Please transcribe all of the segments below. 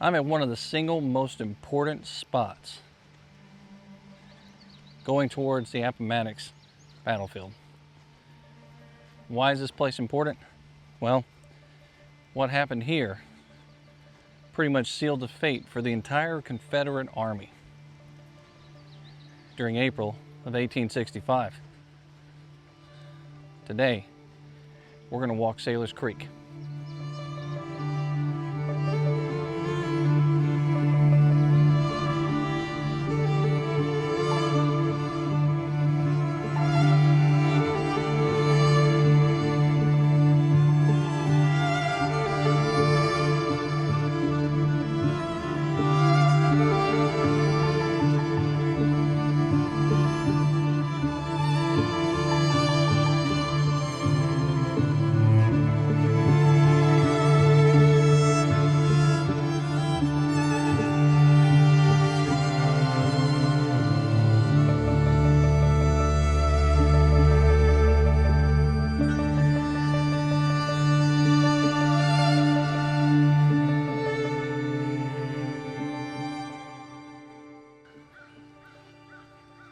I'm at one of the single most important spots going towards the Appomattox battlefield. Why is this place important? Well, what happened here pretty much sealed the fate for the entire Confederate Army during April of 1865. Today, we're going to walk Saylor's Creek.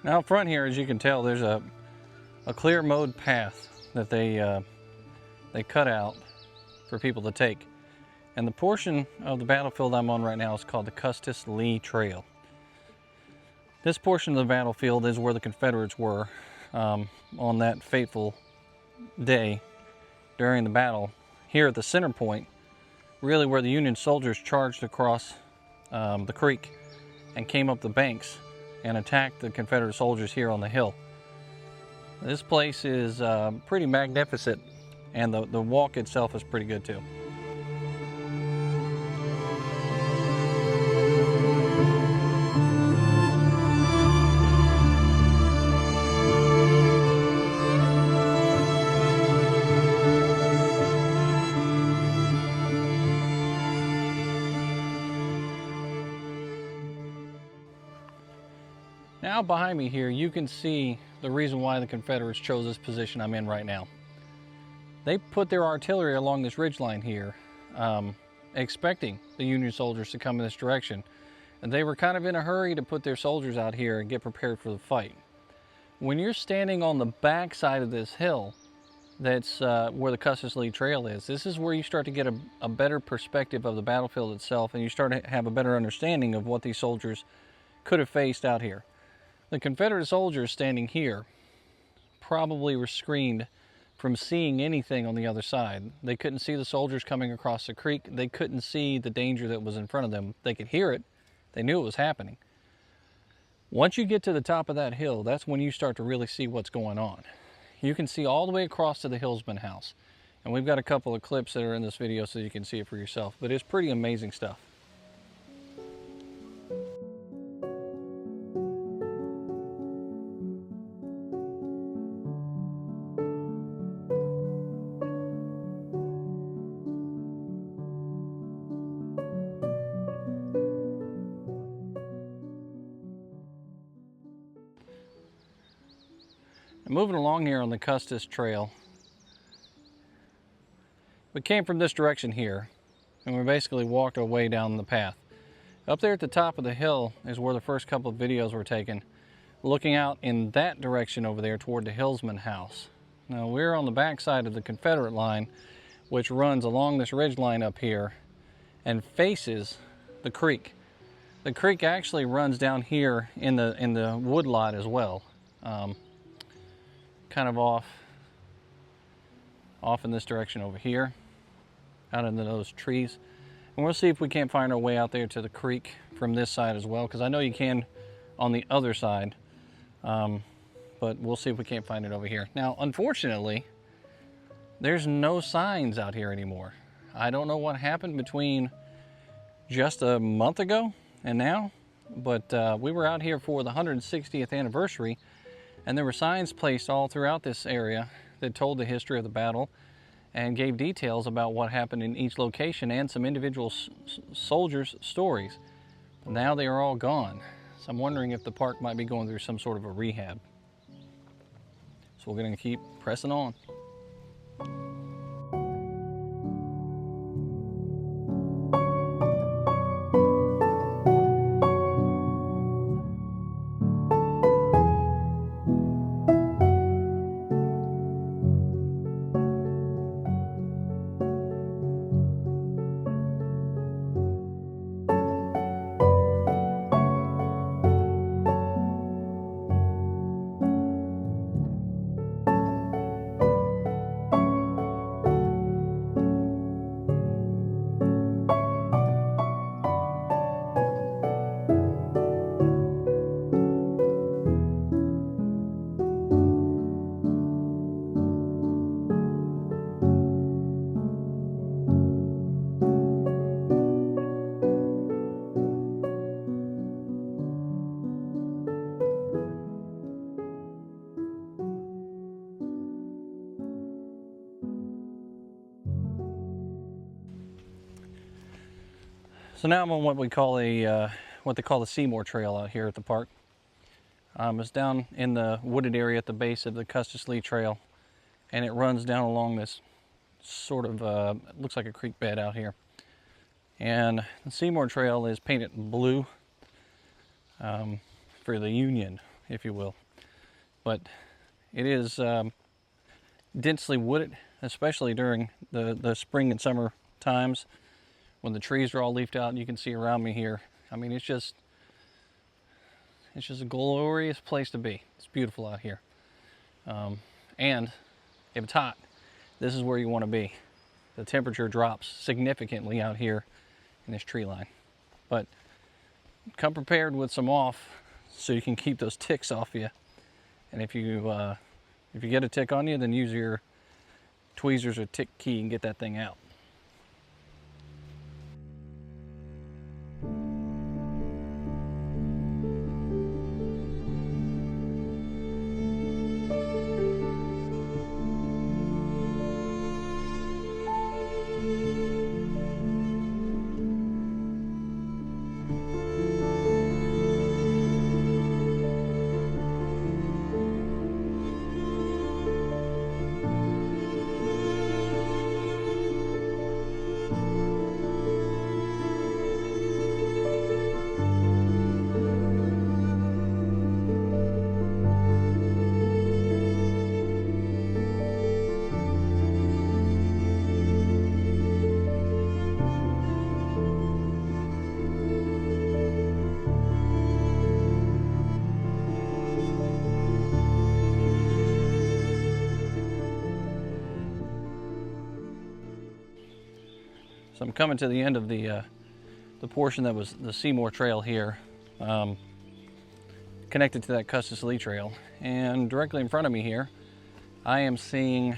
Now up front here, as you can tell, there's a clear mowed path that they cut out for people to take. And the portion of the battlefield I'm on right now is called the Custis Lee Trail. This portion of the battlefield is where the Confederates were on that fateful day during the battle. Here at the center point, really where the Union soldiers charged across the creek and came up the banks and attacked the Confederate soldiers here on the hill. This place is pretty magnificent, and the walk itself is pretty good too. Now behind me here, you can see the reason why the Confederates chose this position I'm in right now. They put their artillery along this ridgeline here, expecting the Union soldiers to come in this direction. And they were kind of in a hurry to put their soldiers out here and get prepared for the fight. When you're standing on the back side of this hill, that's where the Custis Lee Trail is, this is where you start to get a better perspective of the battlefield itself, and you start to have a better understanding of what these soldiers could have faced out here. The Confederate soldiers standing here probably were screened from seeing anything on the other side. They couldn't see the soldiers coming across the creek. They couldn't see the danger that was in front of them. They could hear it. They knew it was happening. Once you get to the top of that hill, that's when you start to really see what's going on. You can see all the way across to the Hillsman House. And we've got a couple of clips that are in this video so you can see it for yourself. But it's pretty amazing stuff. Moving along here on the Custis Trail, we came from this direction here, and we basically walked our way down the path. Up there at the top of the hill is where the first couple of videos were taken, looking out in that direction over there toward the Hillsman House. Now we're on the back side of the Confederate line, which runs along this ridge line up here and faces the creek. The creek actually runs down here in the wood lot as well. Kind of off in this direction over here, out into those trees. And we'll see if we can't find our way out there to the creek from this side as well, because I know you can on the other side, but we'll see if we can't find it over here. Now, unfortunately, there's no signs out here anymore. I don't know what happened between just a month ago and now, but we were out here for the 160th anniversary, and there were signs placed all throughout this area that told the history of the battle and gave details about what happened in each location and some individual soldiers' stories. But now they are all gone. So I'm wondering if the park might be going through some sort of a rehab. So we're going to keep pressing on. So now I'm on what we call what they call the Seymour Trail out here at the park. It's down in the wooded area at the base of the Custis Lee Trail, and it runs down along this sort of looks like a creek bed out here. And the Seymour Trail is painted blue for the Union, if you will. But it is densely wooded, especially during the spring and summer times when the trees are all leafed out. And you can see around me here. I mean, it's just a glorious place to be. It's beautiful out here. And if it's hot, this is where you want to be. The temperature drops significantly out here in this tree line. But come prepared with some off so you can keep those ticks off you. And if you get a tick on you, then use your tweezers or tick key and get that thing out. So I'm coming to the end of the portion that was the Seymour Trail here, connected to that Custis Lee Trail. And directly in front of me here, I am seeing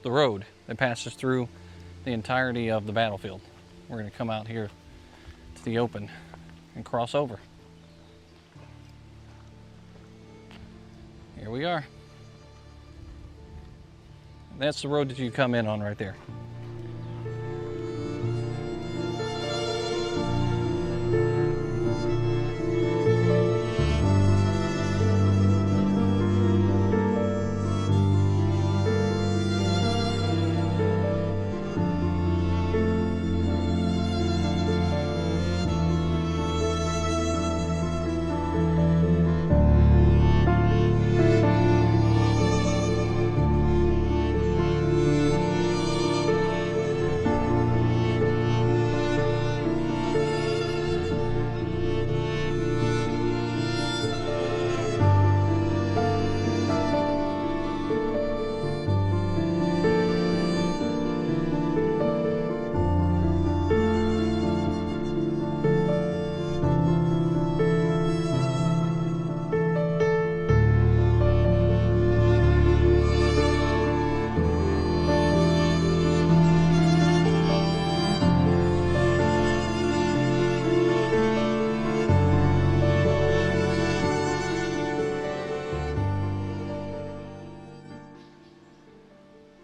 the road that passes through the entirety of the battlefield. We're going to come out here to the open and cross over. Here we are. That's the road that you come in on right there.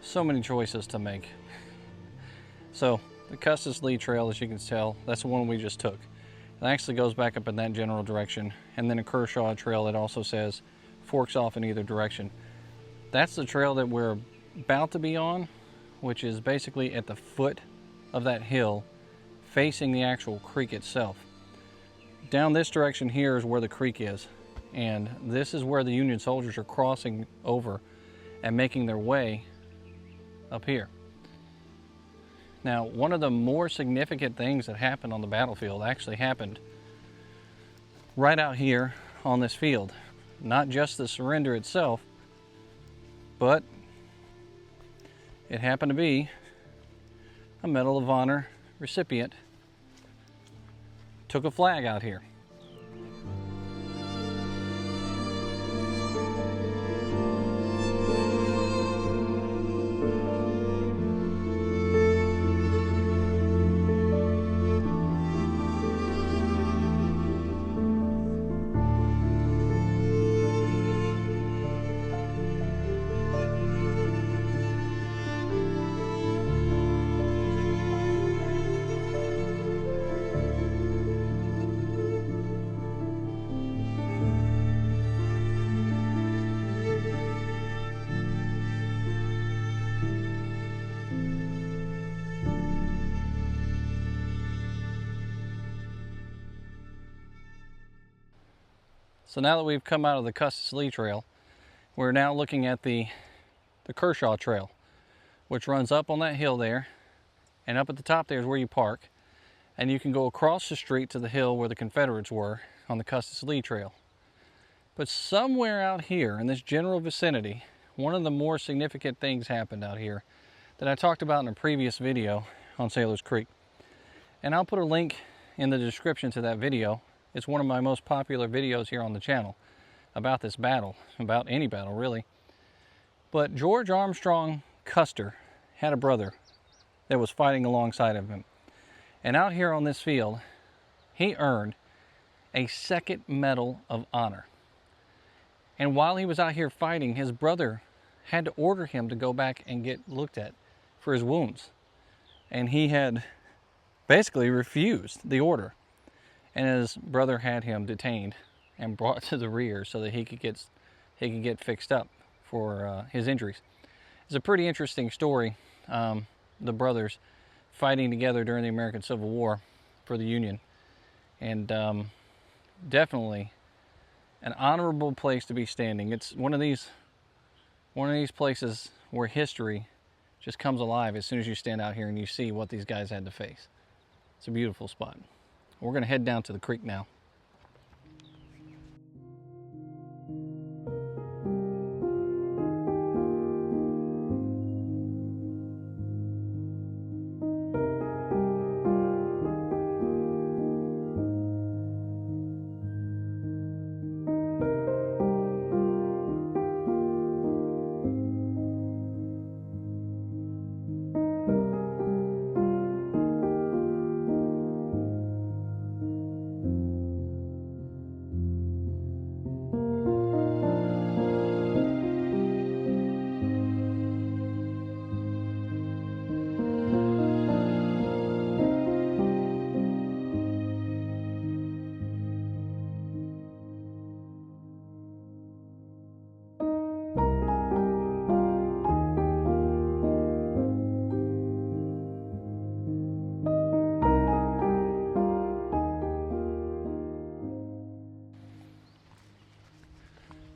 So many choices to make. So the Custis Lee Trail, as you can tell, that's the one we just took. It actually goes back up in that general direction, and then a Kershaw trail that also says forks off in either direction. That's the trail that we're about to be on, which is basically at the foot of that hill facing the actual creek itself. Down this direction here is where the creek is, and this is where the Union soldiers are crossing over and making their way up here. Now, one of the more significant things that happened on the battlefield actually happened right out here on this field. Not just the surrender itself, but it happened to be a Medal of Honor recipient took a flag out here. So now that we've come out of the Custis Lee Trail, we're now looking at the Kershaw Trail, which runs up on that hill there, and up at the top there is where you park, and you can go across the street to the hill where the Confederates were on the Custis Lee Trail. But somewhere out here in this general vicinity, one of the more significant things happened out here that I talked about in a previous video on Saylor's Creek. And I'll put a link in the description to that video. It's one of my most popular videos here on the channel about this battle, about any battle really. But George Armstrong Custer had a brother that was fighting alongside of him. And out here on this field, he earned a second Medal of Honor. And while he was out here fighting, his brother had to order him to go back and get looked at for his wounds. And he had basically refused the order. And his brother had him detained and brought to the rear so that he could get fixed up for his injuries. It's a pretty interesting story. The brothers fighting together during the American Civil War for the Union. And definitely an honorable place to be standing. It's one of these places where history just comes alive as soon as you stand out here and you see what these guys had to face. It's a beautiful spot. We're going to head down to the creek now.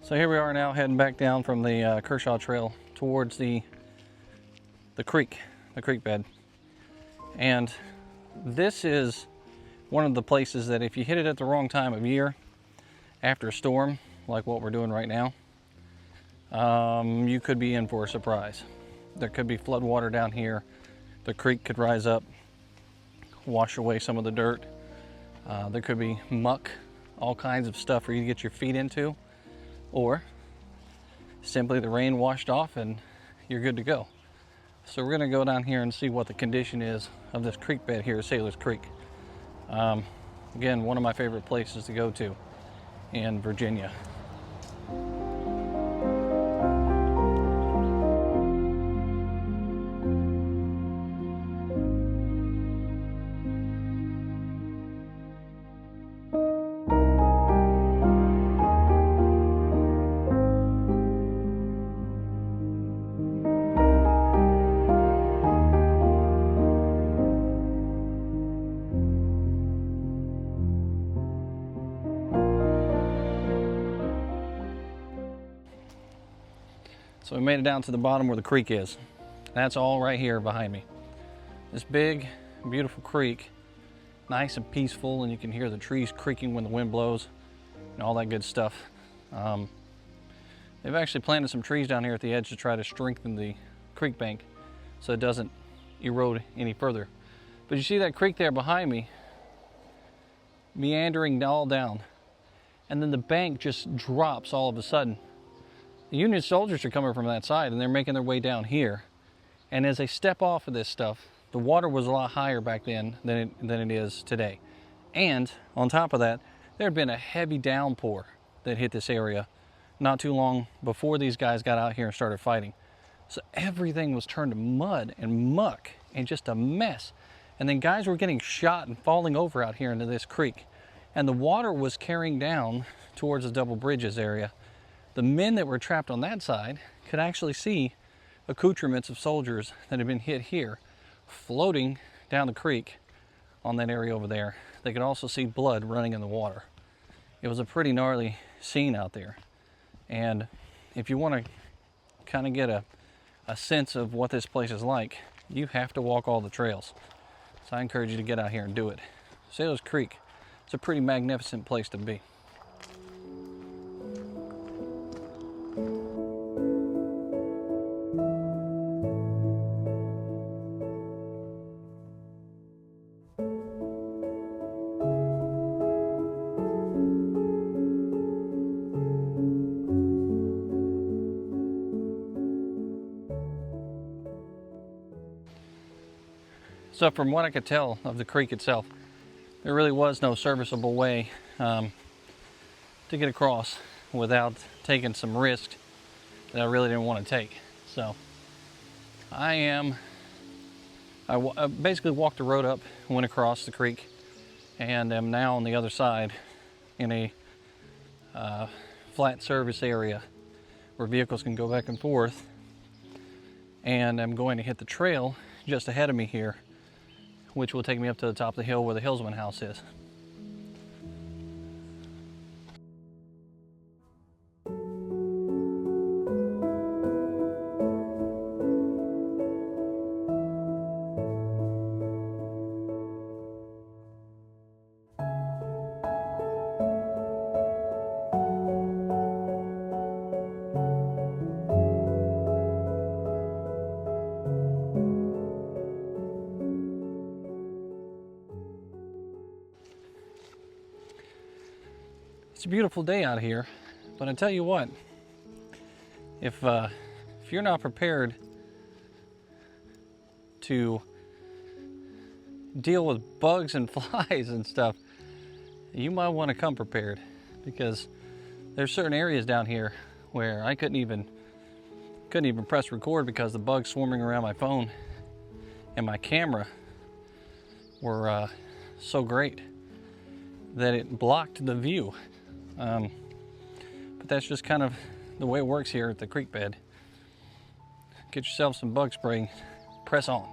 So here we are now heading back down from the Kershaw Trail towards the creek bed. And this is one of the places that if you hit it at the wrong time of year, after a storm, like what we're doing right now, you could be in for a surprise. There could be flood water down here. The creek could rise up, wash away some of the dirt. There could be muck, all kinds of stuff for you to get your feet into. Or simply the rain washed off and you're good to go. So we're gonna go down here and see what the condition is of this creek bed here at Saylor's Creek. Again, one of my favorite places to go to in Virginia. So we made it down to the bottom where the creek is. That's all right here behind me. This big, beautiful creek, nice and peaceful, and you can hear the trees creaking when the wind blows and all that good stuff. They've actually planted some trees down here at the edge to try to strengthen the creek bank so it doesn't erode any further. But you see that creek there behind me, meandering all down, and then the bank just drops all of a sudden. The Union soldiers are coming from that side and they're making their way down here. And as they step off of this stuff, the water was a lot higher back then than it is today. And on top of that, there had been a heavy downpour that hit this area not too long before these guys got out here and started fighting. So everything was turned to mud and muck and just a mess. And then guys were getting shot and falling over out here into this creek. And the water was carrying down towards the Double Bridges area. The men that were trapped on that side could actually see accoutrements of soldiers that had been hit here floating down the creek on that area over there. They could also see blood running in the water. It was a pretty gnarly scene out there. And if you want to kind of get a sense of what this place is like, you have to walk all the trails. So I encourage you to get out here and do it. Saylor's Creek, it's a pretty magnificent place to be. So from what I could tell of the creek itself, there really was no serviceable way to get across without taking some risk that I really didn't want to take. So I basically walked the road up, went across the creek, and am now on the other side in a flat service area where vehicles can go back and forth. And I'm going to hit the trail just ahead of me here, which will take me up to the top of the hill where the Hillsman House is. It's a beautiful day out here, but I tell you what, if you're not prepared to deal with bugs and flies and stuff, you might want to come prepared, because there's certain areas down here where I couldn't even press record because the bugs swarming around my phone and my camera were so great that it blocked the view. But that's just kind of the way it works here at the creek bed. Get yourself some bug spray, press on.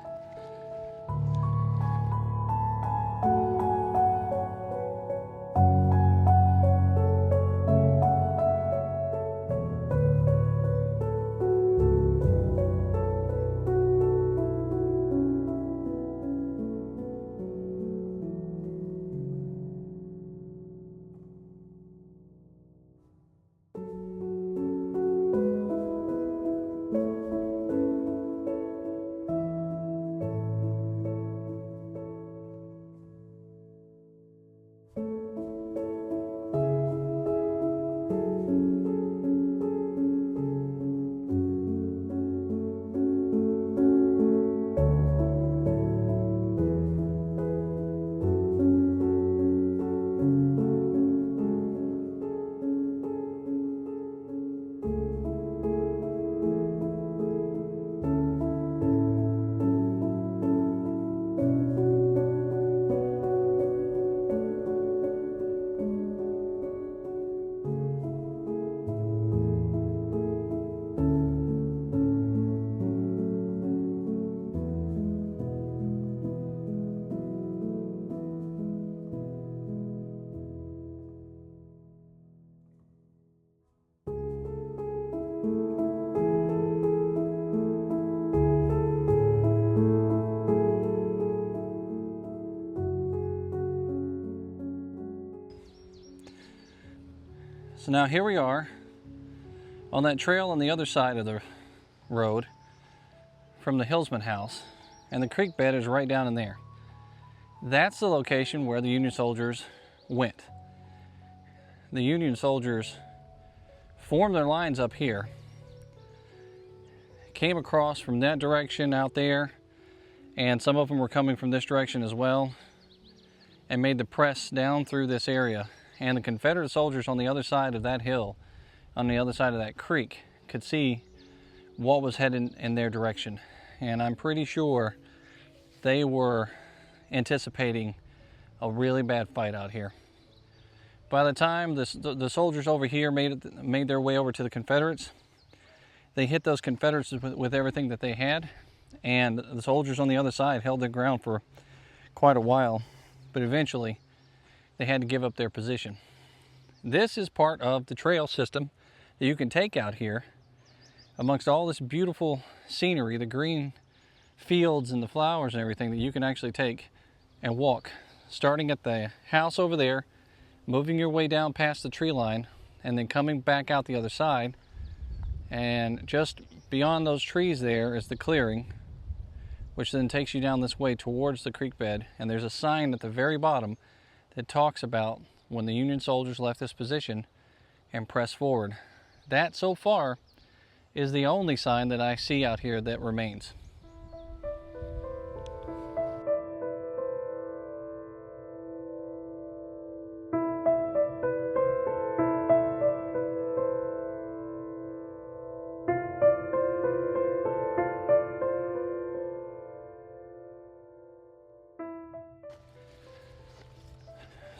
So now here we are on that trail on the other side of the road from the Hillsman House, and the creek bed is right down in there. That's the location where the Union soldiers went. The Union soldiers formed their lines up here, came across from that direction out there, and some of them were coming from this direction as well, and made the press down through this area. And the Confederate soldiers on the other side of that hill, on the other side of that creek, could see what was heading in their direction. And I'm pretty sure they were anticipating a really bad fight out here. By the time the soldiers over here made their way over to the Confederates, they hit those Confederates with everything that they had, and the soldiers on the other side held their ground for quite a while, but eventually they had to give up their position. This is part of the trail system that you can take out here amongst all this beautiful scenery, the green fields and the flowers and everything, that you can actually take and walk, starting at the house over there, moving your way down past the tree line, and then coming back out the other side. And just beyond those trees there is the clearing, which then takes you down this way towards the creek bed. And there's a sign at the very bottom that talks about when the Union soldiers left this position and pressed forward. That, so far, is the only sign that I see out here that remains.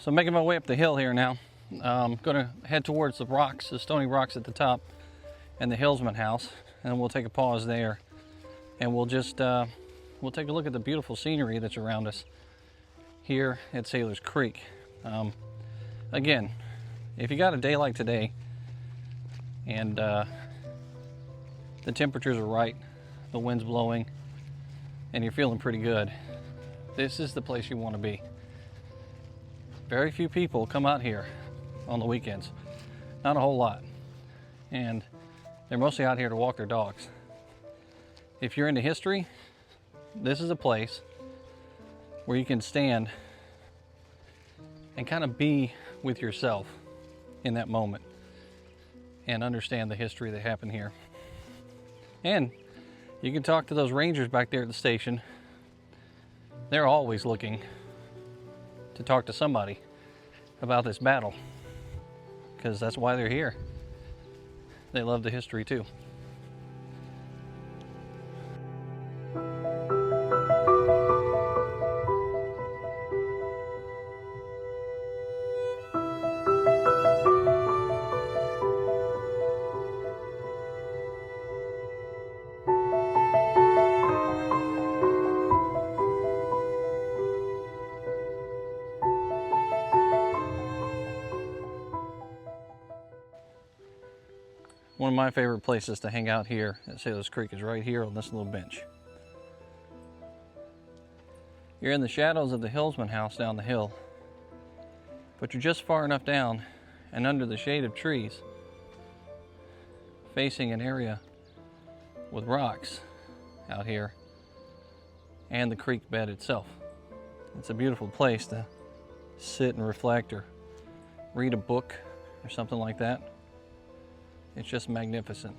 So I'm making my way up the hill here now. I'm gonna head towards the rocks, the stony rocks at the top, and the Hillsman House, and we'll take a pause there, and we'll just we'll take a look at the beautiful scenery that's around us here at Saylor's Creek. Again, if you got a day like today and the temperatures are right, the wind's blowing, and you're feeling pretty good, this is the place you want to be. Very few people come out here on the weekends, not a whole lot, and they're mostly out here to walk their dogs. If you're into history, this is a place where you can stand and kind of be with yourself in that moment and understand the history that happened here. And you can talk to those rangers back there at the station. They're always looking to talk to somebody about this battle, because that's why they're here. They love the history too. One of my favorite places to hang out here at Saylor's Creek is right here on this little bench. You're in the shadows of the Hillsman House down the hill, but you're just far enough down and under the shade of trees, facing an area with rocks out here and the creek bed itself. It's a beautiful place to sit and reflect or read a book or something like that. It's just magnificent.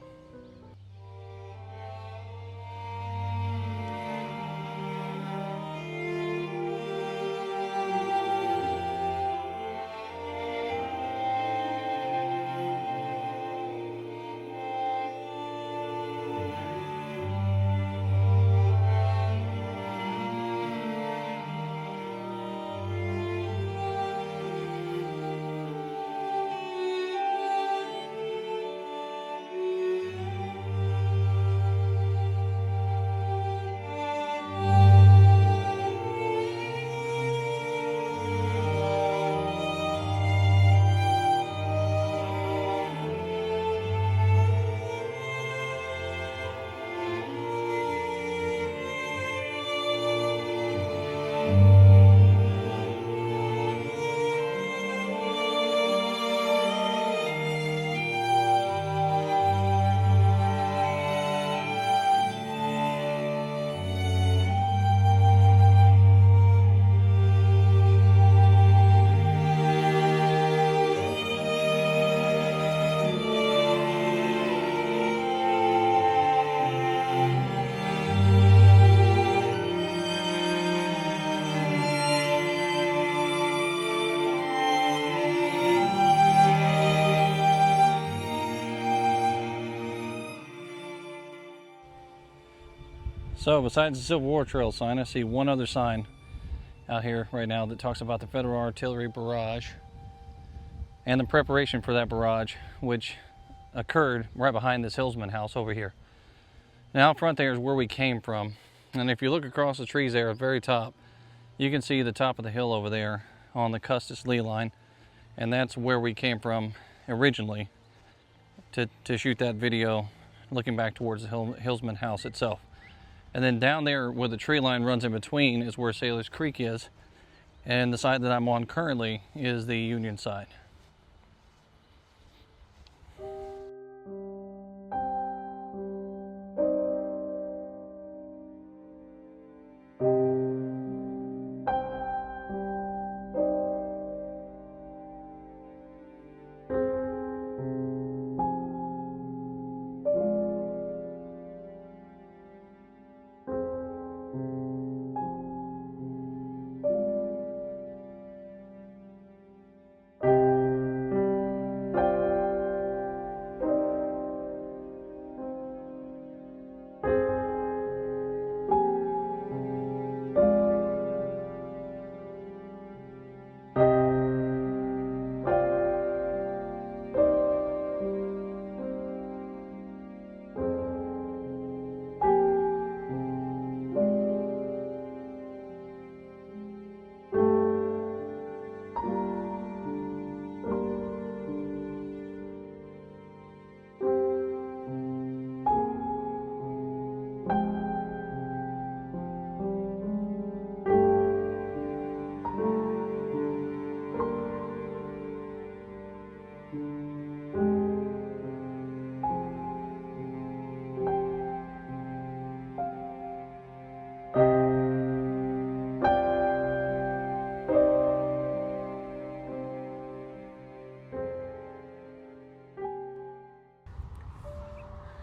So besides the Civil War Trail sign, I see one other sign out here right now that talks about the Federal Artillery Barrage and the preparation for that barrage, which occurred right behind this Hillsman House over here. Now out front there is where we came from, and if you look across the trees there at the very top, you can see the top of the hill over there on the Custis Lee line, And that's where we came from originally to shoot that video, looking back towards the Hillsman House itself. And then down there where the tree line runs in between is where Saylor's Creek is, and the side that I'm on currently is the Union side.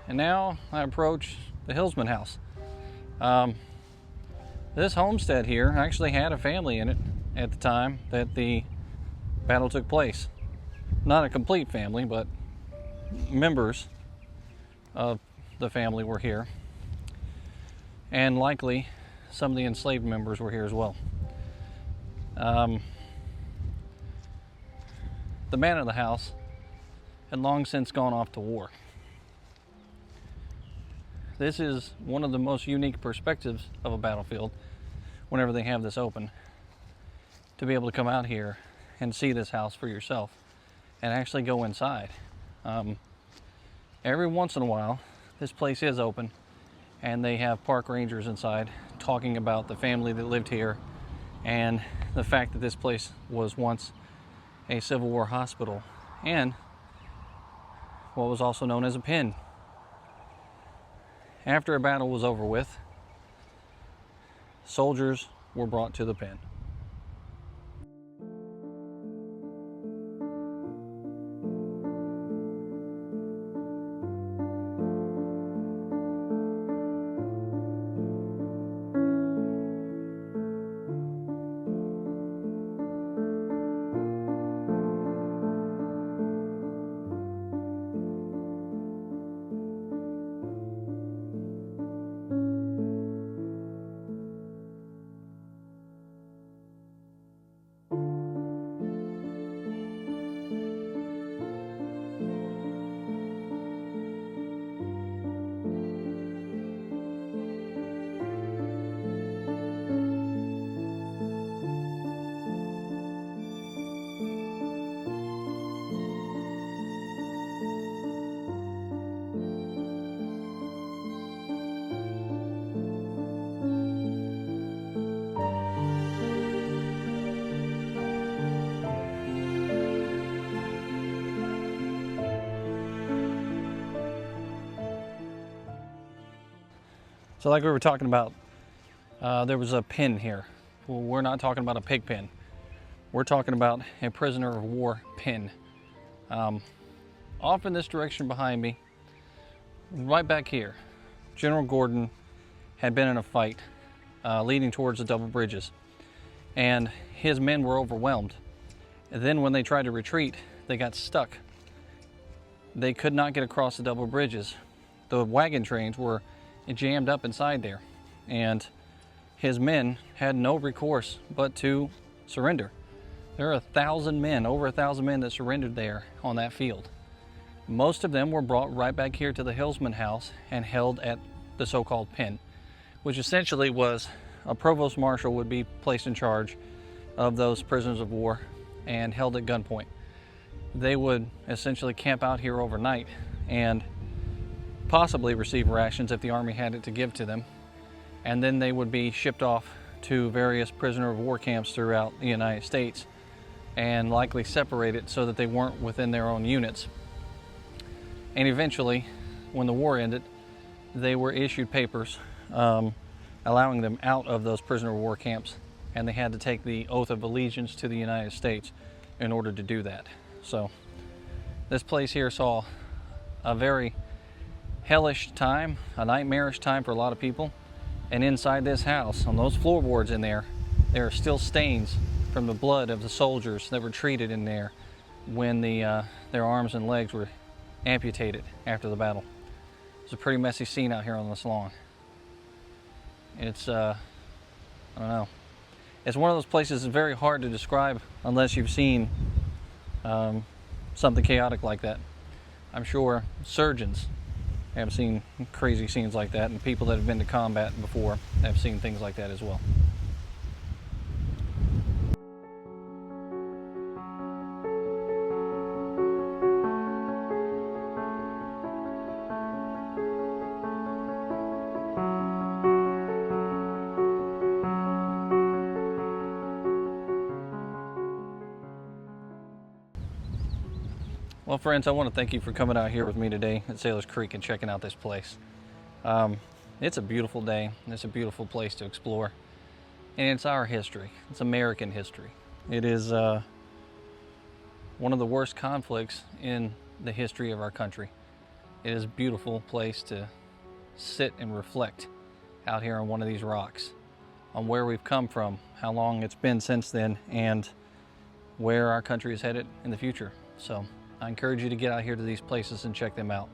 And now I approach the Hillsman House. This homestead here actually had a family in it at the time that the battle took place. Not a complete family, but members of the family were here. And likely some of the enslaved members were here as well. The man of the house had long since gone off to war. This is one of the most unique perspectives of a battlefield whenever they have this open, to be able to come out here and see this house for yourself and actually go inside. Every once in a while, this place is open and they have park rangers inside talking about the family that lived here and the fact that this place was once a Civil War hospital and what was also known as a pen. After a battle was over with, soldiers were brought to the pen. So like we were talking about, there was a pen here. Well, we're not talking about a pig pen. We're talking about a prisoner of war pen. Off in this direction behind me, right back here, General Gordon had been in a fight leading towards the double bridges, and his men were overwhelmed. And then when they tried to retreat, they got stuck. They could not get across the double bridges. The wagon trains were jammed up inside there, and his men had no recourse but to surrender. There are 1,000 men, over 1,000 men that surrendered there on that field. Most of them were brought right back here to the Hillsman House and held at the so-called pen, which essentially was a provost marshal would be placed in charge of those prisoners of war and held at gunpoint. They would essentially camp out here overnight and possibly receive rations if the Army had it to give to them, and then they would be shipped off to various prisoner of war camps throughout the United States and likely separated so that they weren't within their own units. And eventually, when the war ended, they were issued papers allowing them out of those prisoner of war camps, and they had to take the oath of allegiance to the United States in order to do that. So this place here saw a very hellish time, a nightmarish time for a lot of people. And inside this house, on those floorboards in there, there are still stains from the blood of the soldiers that were treated in there when their arms and legs were amputated after the battle. It's a pretty messy scene out here on this lawn. It's, I don't know. It's one of those places that's very hard to describe unless you've seen something chaotic like that. I'm sure surgeons have seen crazy scenes like that, and people that have been to combat before have seen things like that as well. Well, friends, I want to thank you for coming out here with me today at Saylor's Creek and checking out this place. It's a beautiful day. It's a beautiful place to explore. And it's our history. It's American history. It is one of the worst conflicts in the history of our country. It is a beautiful place to sit and reflect out here on one of these rocks on where we've come from, how long it's been since then, and where our country is headed in the future. So I encourage you to get out here to these places and check them out.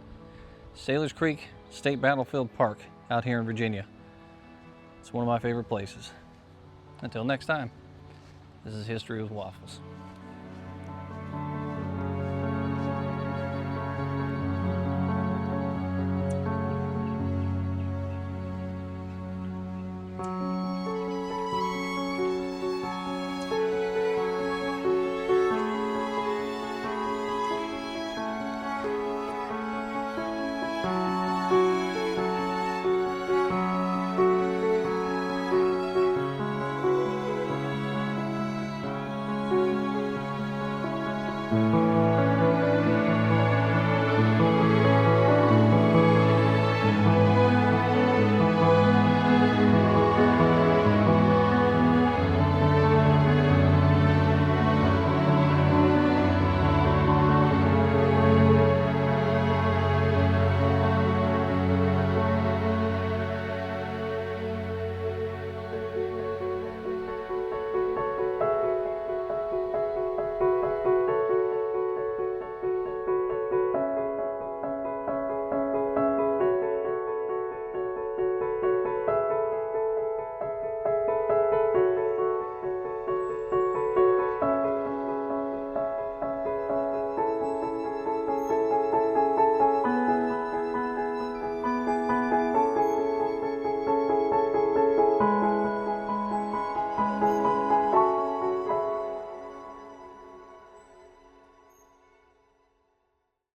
Saylor's Creek State Battlefield Park out here in Virginia. It's one of my favorite places. Until next time, this is History with Waffles.